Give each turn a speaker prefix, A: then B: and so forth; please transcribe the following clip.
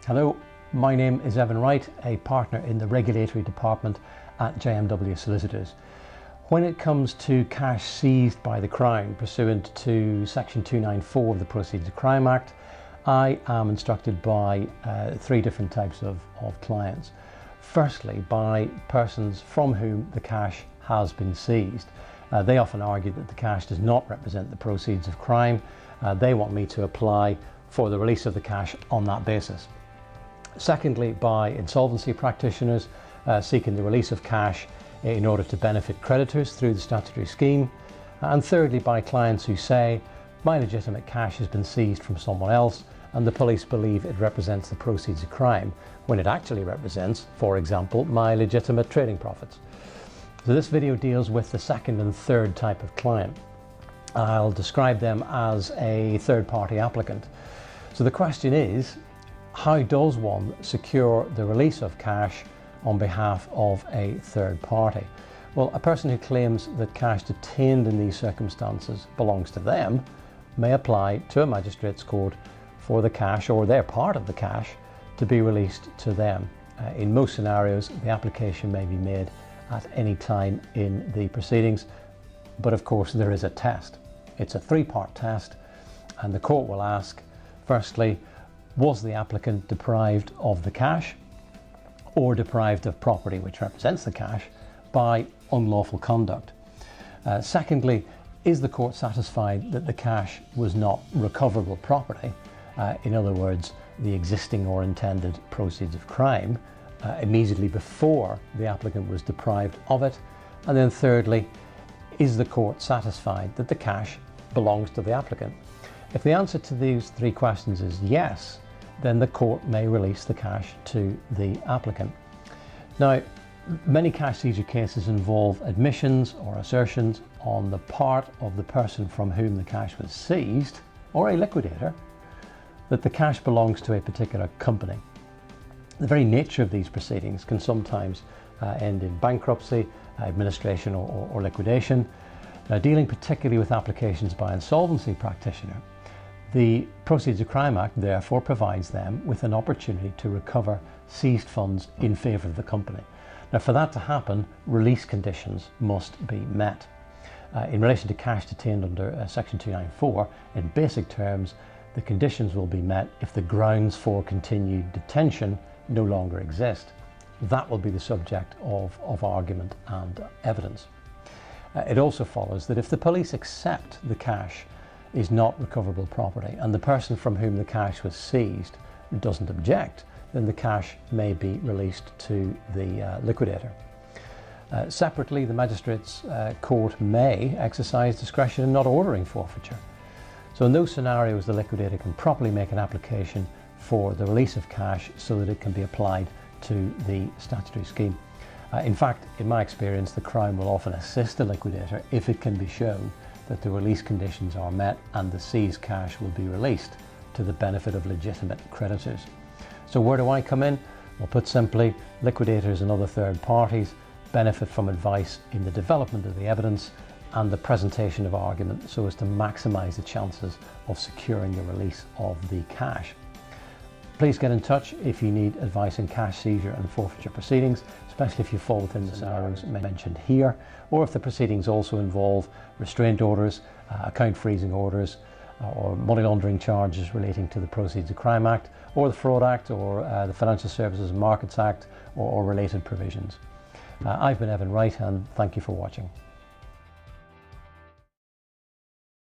A: Hello, my name is Evan Wright, a partner in the regulatory department at JMW Solicitors. When it comes to cash seized by the Crown pursuant to Section 294 of the Proceeds of Crime Act, I am instructed by three different types of clients. Firstly, by persons from whom the cash has been seized. They often argue that the cash does not represent the proceeds of crime. They want me to apply for the release of the cash on that basis. Secondly, by insolvency practitioners seeking the release of cash in order to benefit creditors through the statutory scheme. And thirdly, by clients who say, my legitimate cash has been seized from someone else and the police believe it represents the proceeds of crime, when it actually represents, for example, my legitimate trading profits. So this video deals with the second and third type of client. I'll describe them as a third-party applicant. So the question is, how does one secure the release of cash on behalf of a third party? Well, a person who claims that cash detained in these circumstances belongs to them may apply to a magistrate's court for the cash, or their part of the cash, to be released to them. In most scenarios, the application may be made at any time in the proceedings, but of course there is a test. It's a three-part test, and the court will ask, firstly, was the applicant deprived of the cash or deprived of property which represents the cash by unlawful conduct? Secondly, is the court satisfied that the cash was not recoverable property? In other words, the existing or intended proceeds of crime immediately before the applicant was deprived of it? And then thirdly, is the court satisfied that the cash belongs to the applicant? If the answer to these three questions is yes, then the court may release the cash to the applicant. Now, many cash seizure cases involve admissions or assertions on the part of the person from whom the cash was seized, or a liquidator, that the cash belongs to a particular company. The very nature of these proceedings can sometimes end in bankruptcy, administration or liquidation. Now, dealing particularly with applications by insolvency practitioner, the Proceeds of Crime Act therefore provides them with an opportunity to recover seized funds in favour of the company. Now, for that to happen, release conditions must be met. In relation to cash detained under Section 294, in basic terms, the conditions will be met if the grounds for continued detention no longer exist. That will be the subject of argument and evidence. It also follows that if the police accept the cash is not recoverable property and the person from whom the cash was seized doesn't object, then the cash may be released to the liquidator. Separately, the magistrate's court may exercise discretion in not ordering forfeiture. So in those scenarios, the liquidator can properly make an application for the release of cash so that it can be applied to the statutory scheme. In fact, in my experience, the Crown will often assist the liquidator if it can be shown that the release conditions are met and the seized cash will be released to the benefit of legitimate creditors. So where do I come in? Well, put simply, liquidators and other third parties benefit from advice in the development of the evidence and the presentation of argument so as to maximise the chances of securing the release of the cash. Please get in touch if you need advice in cash seizure and forfeiture proceedings, especially if you fall within the scenarios mentioned here, or if the proceedings also involve restraint orders, account freezing orders, or money laundering charges relating to the Proceeds of Crime Act, or the Fraud Act, or the Financial Services and Markets Act, or related provisions. I've been Evan Wright, and thank you for watching.